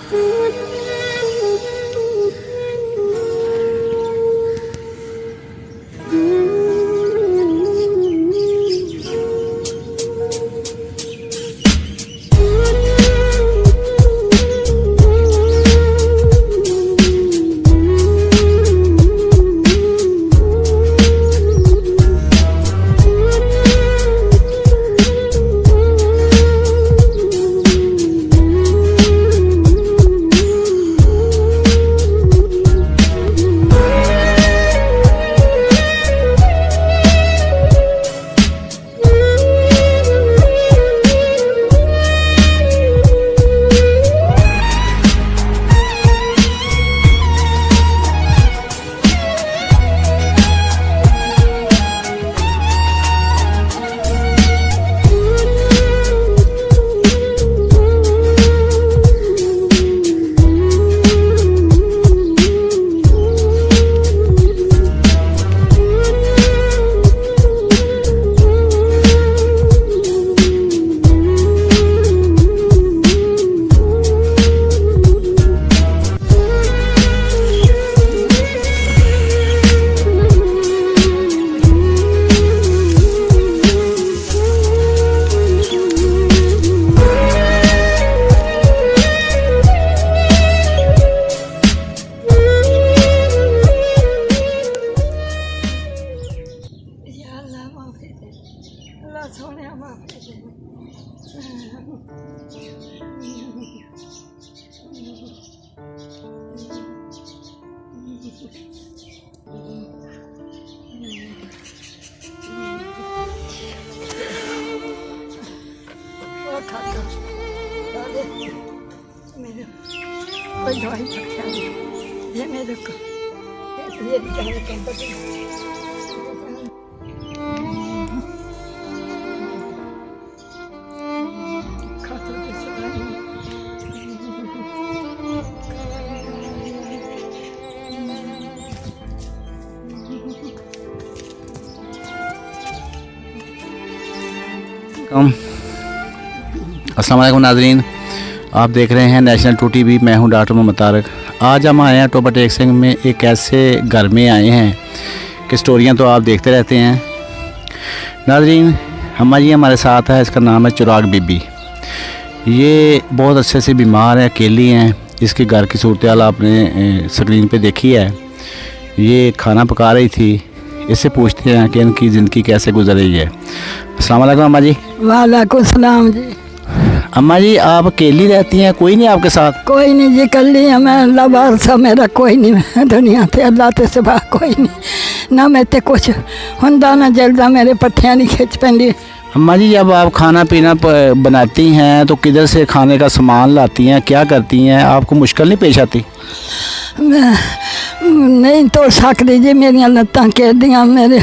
कोई दवाई ये मेरे को ये बेचारे कंपनी अस्सलाम वालेकुम नाज़रीन, आप देख रहे हैं नेशनल 2 टीवी। मैं हूं डॉक्टर मोहम्मद तारक। आज हम आए हैं टोबा टेक सिंह में एक ऐसे घर में आए हैं कि स्टोरियां तो आप देखते रहते हैं। नाज़रीन, जी हमारे साथ है, इसका नाम है चिराग बीबी। ये बहुत अच्छे से बीमार है, अकेली हैं। इसके घर की सूरत हाल आपने स्क्रीन पे देखी है। ये खाना पका रही थी। इससे पूछते हैं कि इनकी ज़िंदगी कैसे गुजर रही है। अस्सलाम वालेकुम अम्मा जी। वालेकुम सलाम जी। अम्मा जी, आप अकेली रहती हैं, कोई नहीं आपके साथ? कोई नहीं जी, कल्ली है मैं। अल्लाह वारसा मेरा कोई नहीं है दुनिया ते, अल्लाह ते सिवा कोई नहीं। ना मैं ते कुछ हुंदा ना जलदा, मेरे पट्ठियां नहीं खिंच पैंदी। अम्मा जी, जब आप खाना पीना बनाती हैं तो किधर से खाने का सामान लाती हैं, क्या करती हैं? आपको मुश्किल नहीं पेश आती? मैं नहीं तोड़ सकती जी, मेरिया लत्तां कहदियाँ, मेरे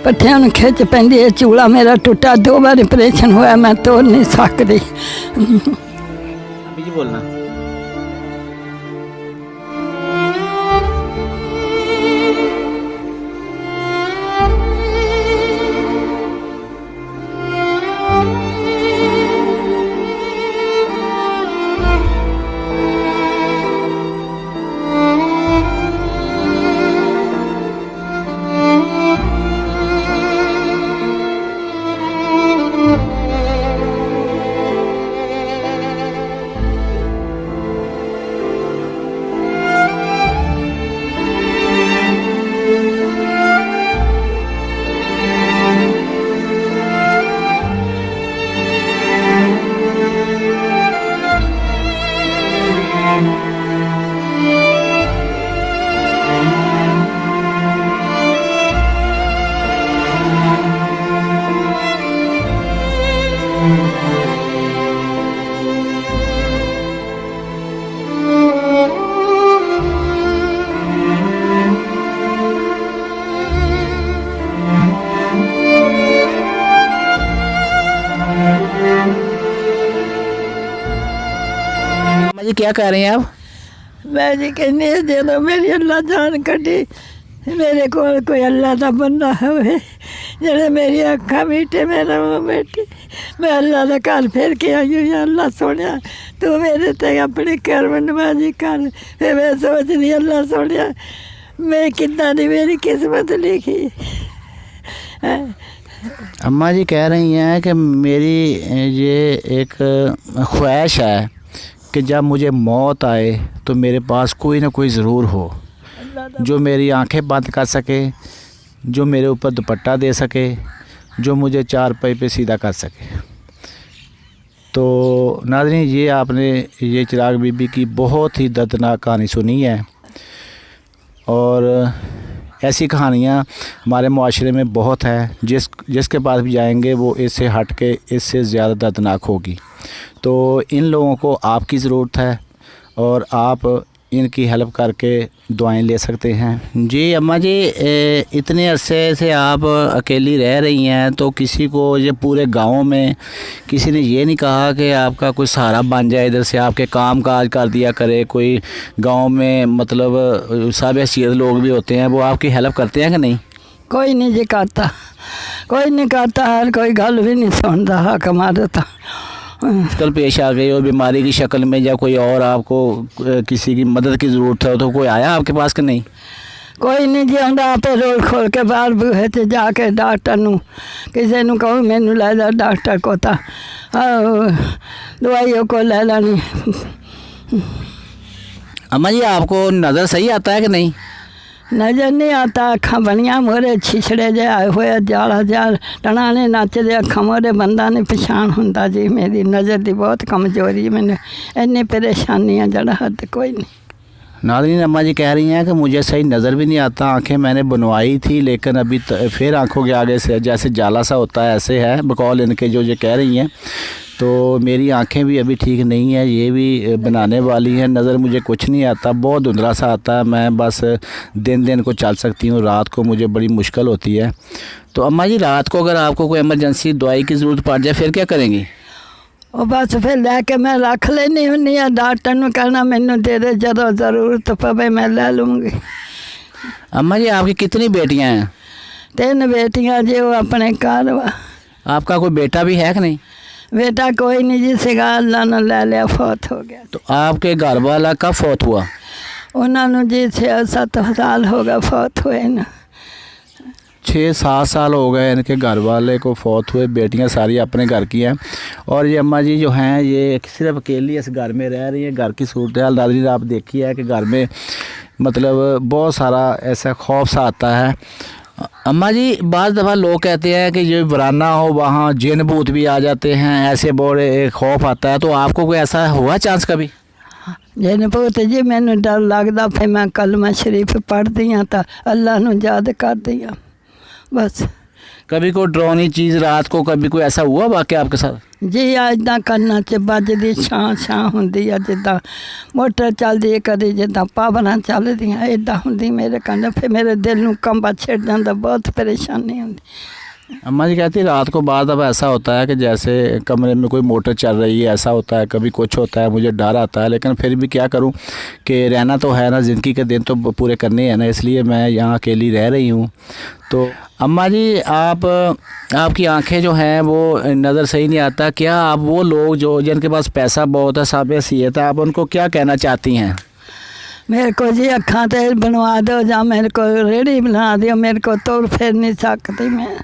पट्ठियां नूं खिंच पैंदी है। चूड़ा मेरा टुटा, 2 बार ऑपरेशन होया, मैं तोड़ नहीं सकती। जी बोलना। जी क्या कह रहे हैं आप? मैं जी कहनी जो मेरी अल्लाह जान कटी मेरे को कोई अल्लाह का बंदा होवे जेड़े मेरी अखा मीटे मेरा मुँह मीटे। मैं अल्लाह का घर फिर के आई हुई अल्लाह सोनिया तू मेरे ते अपनी कर्म नवाजी कर। फिर मैं सोचती अल्लाह सोनिया मैं कितना दी मेरी किस्मत लिखी। अम्मा जी कह रही हैं कि मेरी ये एक ख्वाहिश है कि जब मुझे मौत आए तो मेरे पास कोई ना कोई ज़रूर हो जो मेरी आंखें बंद कर सके, जो मेरे ऊपर दुपट्टा दे सके, जो मुझे चारपाई पे सीधा कर सके। तो नाज़रीन ये आपने ये चिराग बीबी की बहुत ही दर्दनाक कहानी सुनी है और ऐसी कहानियाँ हमारे मुआशरे में बहुत है। जिसके पास भी जाएंगे वो इससे हट के इससे ज़्यादा दर्दनाक होगी। तो इन लोगों को आपकी ज़रूरत है और आप इनकी हेल्प करके दुआएं ले सकते हैं। जी अम्मा जी इतने अरसे से आप अकेली रह रही हैं तो किसी को ये पूरे गांव में किसी ने ये नहीं कहा कि आपका कोई सहारा बन जाए, इधर से आपके काम काज कर दिया करे? कोई गांव में मतलब सब हैसियत लोग भी होते हैं, वो आपकी हेल्प करते हैं कि नहीं? कोई नहीं जी करता, कोई नहीं करता, हर कोई गल भी नहीं सुनता। हक मारे तो कल पेश आ गई हो बीमारी की शक्ल में या कोई और आपको किसी की मदद की ज़रूरत है तो कोई आया आपके पास कि नहीं? कोई नहीं जी आंदा आपे रोल खोल के बाहर बूहे ते जाके डॉक्टर नू किसी नू कहो मैनू लै जा डॉक्टर को तो दवाइयों को ले लेनी। अम्मा जी आपको नज़र सही आता है कि नहीं? नज़र नहीं आता, अखा बनिया मोरे छिछड़े जे आए हुए जाला जार टनाने नचदे अखा मोरे बंदा नहीं पछाण होंदा जी। मेरी नज़र की बहुत कमजोरी है, मैंने इन्नी परेशानियाँ जड़ा हद कोई नहीं। नाज़रीन अम्मा जी कह रही हैं कि मुझे सही नज़र भी नहीं आता, आंखें मैंने बनवाई थी लेकिन अभी फिर आंखों के आगे से जैसे जाला सा होता है ऐसे है बकौल इनके जो ये कह रही हैं। तो मेरी आंखें भी अभी ठीक नहीं है, ये भी बनाने वाली हैं। नज़र मुझे कुछ नहीं आता, बहुत धुंधला सा आता है। मैं बस दिन को चल सकती हूँ, रात को मुझे बड़ी मुश्किल होती है। तो अम्मा जी रात को अगर आपको कोई इमरजेंसी दवाई की ज़रूरत पड़ जाए फिर क्या करेंगी? और बस फिर लैके मैं रख लेनी होनी है, डॉक्टर ने कहना मैनू दे दे, जदों ज़रूरत पवे मैं ले लूँगी। अम्मा जी आपकी कितनी बेटियाँ हैं? 3 बेटियाँ जी, वो अपने घर वा। आपका कोई बेटा भी है कि नहीं? बेटा कोई नहीं जी, सिगा अल्लाह ने ले लिया, फौत हो गया। तो आपके घर वाला कब फौत हुआ? उन्होंने जी 6-7 साल हो गए फौत हुए ना। 6-7 साल हो गए इनके घर वाले को फौत हुए। बेटियां सारी अपने घर की हैं और ये अम्मा जी जो हैं ये सिर्फ अकेली इस घर में रह रही हैं। घर की सूरत हाल नाज़रीन आप देखिए है कि घर में मतलब बहुत सारा ऐसा खौफ सा आता है। अम्मा जी बाज़ दफ़ा लोग कहते हैं कि जो वराना हो वहाँ जिन भूत भी आ जाते हैं, ऐसे बड़े खौफ आता है। तो आपको कोई ऐसा हुआ चांस कभी? जिन भूत जी मैनू डर लगता, फिर मैं कलमा शरीफ पढ़ती हाँ तो अल्लाह नू याद करती हाँ बस। कभी कोई डरावनी चीज़ रात को कभी कोई ऐसा हुआ वाक़या आपके साथ? जी इदा करना च बजदी छां होंदी है, जिदा मोटर चलती है, कभी जिदा पावरां चलदियां इदा होंदी मेरे कन्नै। फिर मेरे दिल नू कंबा छिड़ जाता, बहुत परेशानी होंदी। अम्मा जी कहती है रात को बाद अब ऐसा होता है कि जैसे कमरे में कोई मोटर चल रही है, ऐसा होता है, कभी कुछ होता है, मुझे डर आता है। लेकिन फिर भी क्या करूं कि रहना तो है ना, ज़िंदगी के दिन तो पूरे करने हैं ना, इसलिए मैं यहाँ अकेली रह रही हूँ। तो अम्मा जी आपकी आंखें जो हैं वो नज़र सही नहीं आता, क्या आप वो लोग जो जिनके पास पैसा बहुत है, साहब हैसियत है, आप उनको क्या कहना चाहती हैं? मेरे को जी अखा ते बनवा दो या मेरे को रेहड़ी बना दियो, मेरे को तोड़ फिर नहीं सकती मैं।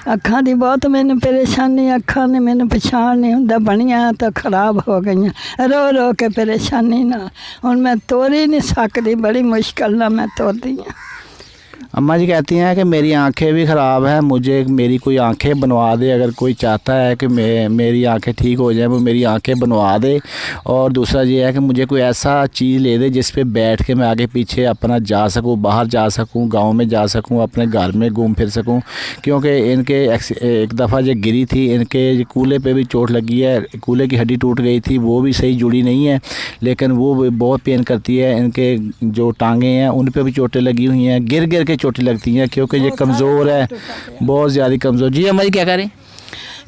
अखा की बहुत मैंने परेशानी, अखा ने मैंने पछाण नहीं होंदा, बनिया तो खराब हो गई, रो रो के परेशानी ना हुण मैं तोड़ ही नहीं सकती, बड़ी मुश्किल ना मैं तोड़ती हूँ। अम्मा जी कहती हैं कि मेरी आंखें भी ख़राब हैं, मुझे मेरी कोई आंखें बनवा दे। अगर कोई चाहता है कि मेरी आंखें ठीक हो जाए वो मेरी आंखें बनवा दे। और दूसरा ये है कि मुझे कोई ऐसा चीज़ ले दे जिस पे बैठ के मैं आगे पीछे अपना जा सकूं, बाहर जा सकूं, गांव में जा सकूं, अपने घर में घूम फिर सकूं। क्योंकि इनके एक दफ़ा जो गिरी थी, इनके कूल्हे पे भी चोट लगी है, कूल्हे की हड्डी टूट गई थी, वो भी सही जुड़ी नहीं है, लेकिन वो बहुत पेन करती है। इनके जो टांगें हैं उन पर भी चोटें लगी हुई हैं, गिर गिर के चोटें लगती हैं क्योंकि ये कमज़ोर है, बहुत ज़्यादा कमज़ोर। जी अम्मा जी क्या करें?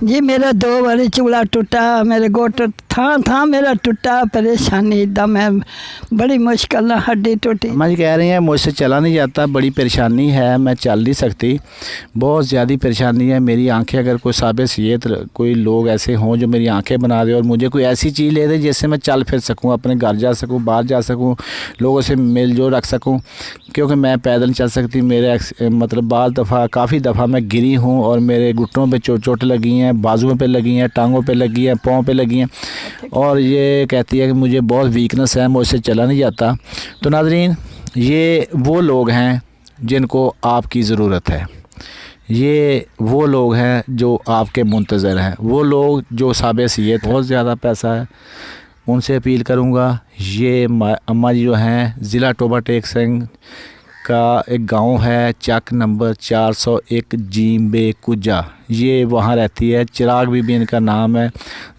जी मेरा 2 बारी चूड़ा टूटा, मेरे गोट थां थां मेरा टुटा, परेशानी इदा मैं बड़ी मुश्किल ना हड्डी टूटी। अम्मा जी कह रही हैं मुझसे चला नहीं जाता, बड़ी परेशानी है, मैं चल नहीं सकती, बहुत ज़्यादा परेशानी है। मेरी आंखें, अगर कोई साबित सैयद कोई लोग ऐसे हों जो मेरी आंखें बना दे और मुझे कोई ऐसी चीज़ ले दे जिससे मैं चल फिर सकूं, अपने घर जा सकूं, बाहर जा सकूं, लोगों से मेल जोल रख सकूं, क्योंकि मैं पैदल चल सकती। मेरे मतलब काफ़ी दफ़ा मैं गिरी हूँ और मेरे घुटनों पे चोट लगी हैं, बाजुओं पे लगी हैं, टांगों पे लगी हैं, पाँव पे लगी हैं, और ये कहती है कि मुझे बहुत वीकनेस है, मुझसे चला नहीं जाता। तो नाज़रीन, ये वो लोग हैं जिनको आपकी ज़रूरत है, ये वो लोग हैं जो आपके मुंतज़र हैं, वो लोग जो साबित सैयद बहुत ज़्यादा पैसा है, उनसे अपील करूँगा। ये अम्मा जी जो हैं, ज़िला टोबा टेक सिंह का एक गांव है, चक नंबर 401 जीम्बे कुजा, ये वहाँ रहती है। चिराग बीबी इनका नाम है।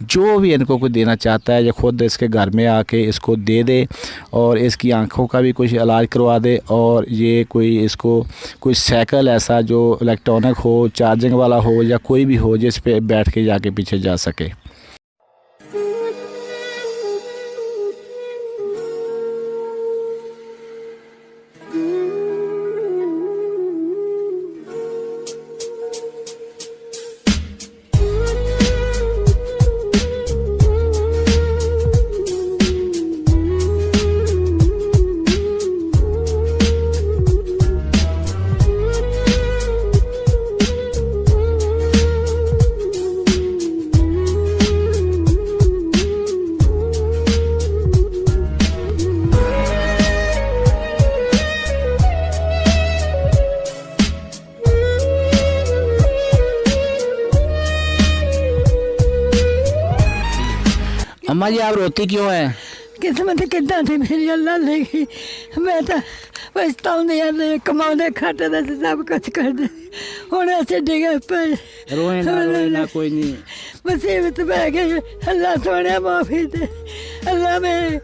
जो भी इनको कोई देना चाहता है, ये ख़ुद इसके घर में आके इसको दे दे और इसकी आंखों का भी कुछ इलाज करवा दे, और ये कोई इसको कोई साइकिल ऐसा जो इलेक्ट्रॉनिक हो, चार्जिंग वाला हो, या कोई भी हो जिस पे बैठ के जाके पीछे जा सके। अम्मा जी, आप रोती क्यों हैं? किस्मत किदा थी मेरी, अल्लाह लेगी। मैं तो पछताऊंदी, कमाने खाते सब कुछ करते, हूँ ऐसे डिगे पे रोए ना, कोई नहीं, मुसीबत बह गई। अल्लाह सोने माफी दे, अल्लाह में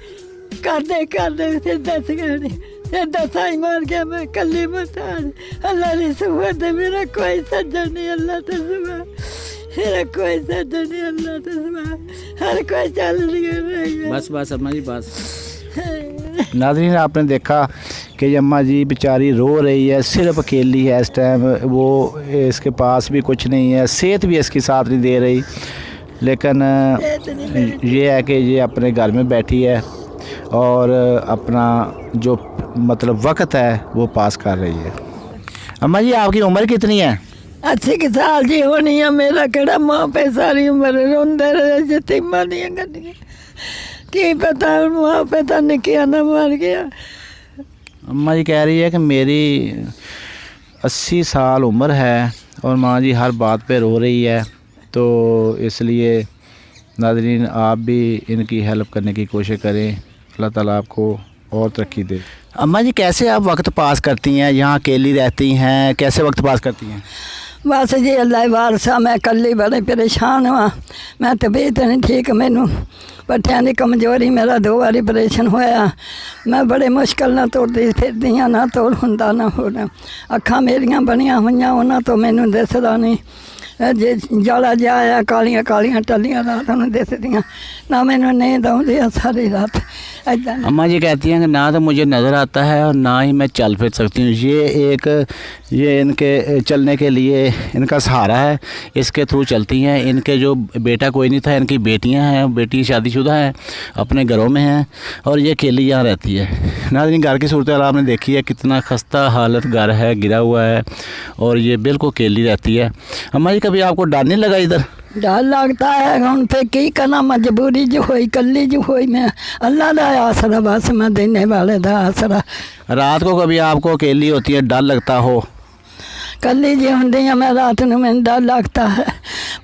करते फिर दस गए, फिर दसाई मार गया, मैं कली मुताज। अल्लाह ने सुबह दे, मेरा कोई सज्जन नहीं, अल्लाह तो सुबह मेरा कोई सज्जन नहीं, अल्लाह तो सुबह हर कोई चल रही। बस अम्मा जी बस। नाज़रीन, आपने देखा कि अम्मा जी बेचारी रो रही है, सिर्फ अकेली है इस टाइम, वो इसके पास भी कुछ नहीं है, सेहत भी इसकी साथ नहीं दे रही, लेकिन ये है कि ये अपने घर में बैठी है और अपना जो मतलब वक्त है वो पास कर रही है। अम्मा जी, आपकी उम्र कितनी है? 80 साल जी होनी है। मेरा केड़ा माँ पे सारी उम्र रोंदे रहे, जतीमा दियां गड्डियां, की पता माँ पे तो निकिया ना मर गया। अम्मा जी कह रही है कि मेरी 80 साल उम्र है और माँ जी हर बात पे रो रही है, तो इसलिए नाज़रीन आप भी इनकी हेल्प करने की कोशिश करें, अल्लाह ताला आपको और तरक्की दे। अम्मा जी, कैसे आप वक्त पास करती हैं? यहाँ अकेली रहती हैं, कैसे वक्त पास करती हैं? बस जी अल्लाह वारसा, मैं कल्ली बड़े परेशान हुआ, मैं तबीयत नहीं ठीक, मैनू पट्टियां की कमजोरी, मेरा 2 बारी ऑपरेशन होया, मैं बड़े मुश्किल ना तुरदी फिरदी हाँ, ना तुर हुंदा ना होना, अखां मेरियां बनियां हुईयां, उन्हां तो मैनू दिसदा नहीं, जे जाला जाया कालियां कालियां टलियां रात नूं दिसदियां, ना मैनू नींद आउंदी है सारी रात। अम्मा जी कहती हैं कि ना तो मुझे नज़र आता है और ना ही मैं चल फिर सकती हूँ। ये इनके चलने के लिए इनका सहारा है, इसके थ्रू चलती हैं। इनके जो बेटा कोई नहीं था, इनकी बेटियां हैं, बेटी शादीशुदा हैं, अपने घरों में हैं, और ये अकेली यहाँ रहती है। नाज़रीन, घर की सूरत हाल आपने देखी है, कितना खस्ता हालत घर है, गिरा हुआ है, और ये बिल्कुल अकेली रहती है। अम्मा जी, कभी आपको डर नहीं लगा इधर? डर लगता है, हम फिर की करना, मजबूरी जो हुई, कली जो हुई, मैं अल्लाह का आसरा, बस मैं देने वाले का आसरा। रात को कभी आपको अकेली होती है, डर लगता हो? कली जी होंगी मैं रात में, मैंने डर लगता है,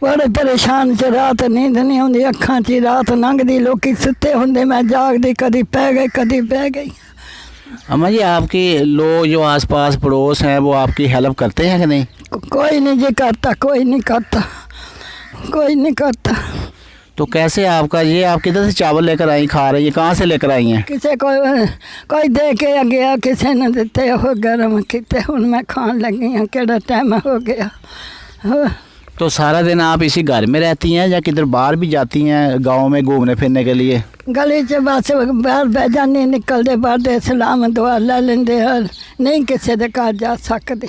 बड़े परेशान से, रात नींद नहीं आती, अखां च रात लंघदी, लोग सुते होंगे, मैं जागदी, कभी पै गई कभी पै गई। अम्मा जी, आपके लोग जो आसपास पड़ोस हैं वो आपकी हेल्प करते हैं कि नहीं? कोई नहीं जी करता, कोई नहीं करता, कोई नहीं करता। तो कैसे आपका ये, आप किधर से चावल लेकर आई, खा रही है, कहाँ से लेकर आई हैं? किसी कोई दे के गया, किसी ने दिते हो गरम किते, हुण मैं खान लगी हाँ, केड़ा टाइम हो गया। तो सारा दिन आप इसी घर में रहती हैं या किधर बाहर भी जाती हैं गांव में घूमने फिरने के लिए? गली च बस बाहर बह जाने निकलते बाहर सलाम दुआ लै लेंदे हर नहीं किसी के घर जा सकती।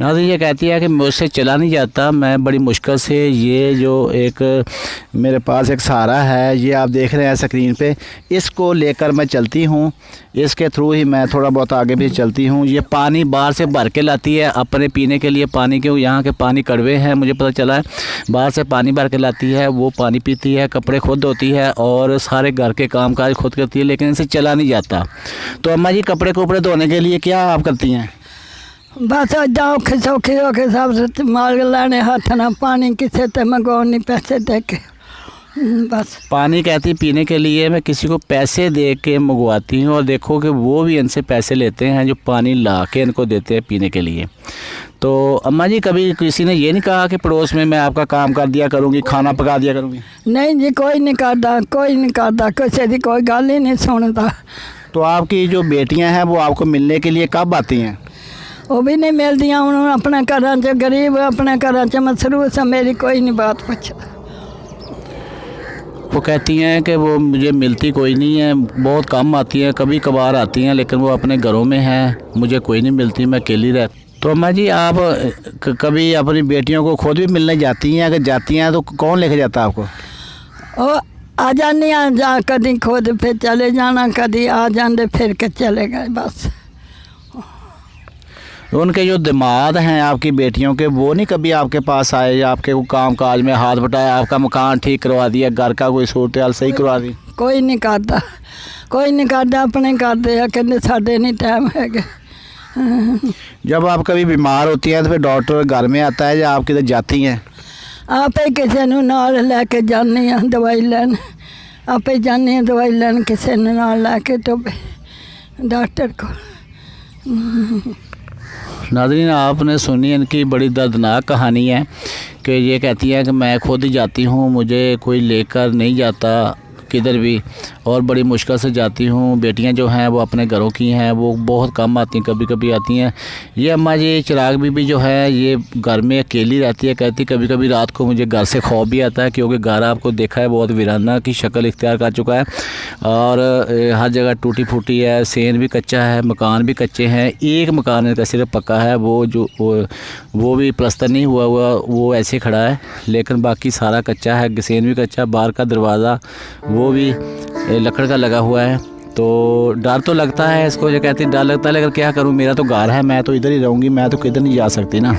नाज़रीन ये कहती है कि मुझसे चला नहीं जाता, मैं बड़ी मुश्किल से ये जो एक मेरे पास एक सहारा है, ये आप देख रहे हैं स्क्रीन पे, इसको लेकर मैं चलती हूँ, इसके थ्रू ही मैं थोड़ा बहुत आगे भी चलती हूँ। ये पानी बाहर से भर के लाती है अपने पीने के लिए पानी, क्यों यहाँ के पानी कड़वे हैं मुझे पता चला है। बाहर से पानी भर के लाती है, वो पानी पीती है, कपड़े खुद धोती है और सारे घर के काम काज खुद करती है, लेकिन इनसे चला नहीं जाता। तो अम्मा जी कपड़े धोने के लिए क्या आप करती हैं? बस जाओ सौखे हो के सब माल लाने हाथ ना पानी किसी ते मंगवानी पैसे दे के बस। पानी कहती पीने के लिए मैं किसी को पैसे दे के मंगवाती हूँ और देखो कि वो भी इनसे पैसे लेते हैं जो पानी ला के इनको देते हैं पीने के लिए। तो अम्मा जी कभी किसी ने ये नहीं कहा कि पड़ोस में मैं आपका काम कर दिया करूँगी, खाना पका दिया करूँगी? नहीं जी कोई नहीं करता, कोई नहीं करता, किसी की कोई गल ही नहीं सुनता। तो आपकी जो बेटियाँ हैं वो आपको मिलने के लिए कब आती हैं? वो भी नहीं मिलदियाँ हूँ, अपने घर च गरीब अपने घर च मसरूफ है, मेरी कोई नहीं बात पूछता। वो कहती हैं कि वो मुझे मिलती कोई नहीं है, बहुत कम आती हैं, कभी कभार आती हैं, लेकिन वो अपने घरों में हैं, मुझे कोई नहीं मिलती, मैं अकेली रहती। तो अम्मा जी आप कभी अपनी बेटियों को खुद भी मिलने जाती हैं? अगर जाती हैं तो कौन लेके जाता है आपको? ओ आ जानी जा कभी खुद फिर चले जाना, कभी आ जाते फिर के चले गए बस। उनके जो दिमाग हैं आपकी बेटियों के, वो नहीं कभी आपके पास आए या आपके काम काज में हाथ बटाया, आपका मकान ठीक करवा दिया, घर का कोई सूरत हाल सही करवा दी? कोई नहीं करता, कोई नहीं करता, अपने करते हैं, कहते साढ़े नहीं टाइम है। जब आप कभी बीमार होती हैं तो फिर डॉक्टर घर में आता है या आप किधर जाती हैं? आप ही किसी ने नाल लैके जाने दवाई लैन, आप ही जाने दवाई लैन किसी ने नाल लैके तो डॉक्टर को। नाज़रीन आपने सुनी इनकी बड़ी दर्दनाक कहानी है कि ये कहती है कि मैं खुद ही जाती हूँ, मुझे कोई लेकर नहीं जाता किधर भी और बड़ी मुश्किल से जाती हूँ। बेटियाँ जो हैं वो अपने घरों की हैं, वो बहुत कम आती हैं, कभी कभी आती हैं। ये अम्मा जी चिराग बीबी जो है ये घर में अकेली रहती है, कहती कभी कभी रात को मुझे घर से खौफ भी आता है, क्योंकि घर आपको देखा है बहुत वीराना की शक्ल इख्तियार कर चुका है और हर जगह टूटी फूटी है, सेन भी कच्चा है, मकान भी कच्चे हैं। एक मकान इनका सिर्फ पक्का है, वो भी प्लस्तर नहीं हुआ, वो ऐसे खड़ा है, लेकिन बाकी सारा कच्चा है, सेन भी कच्चा, बाहर का दरवाज़ा वो भी लकड़ का लगा हुआ है। तो डर तो लगता है इसको, ये कहती डर लगता है, लेकिन क्या करूँ, मेरा तो घर है, मैं तो इधर ही रहूँगी, मैं तो किधर नहीं जा सकती ना।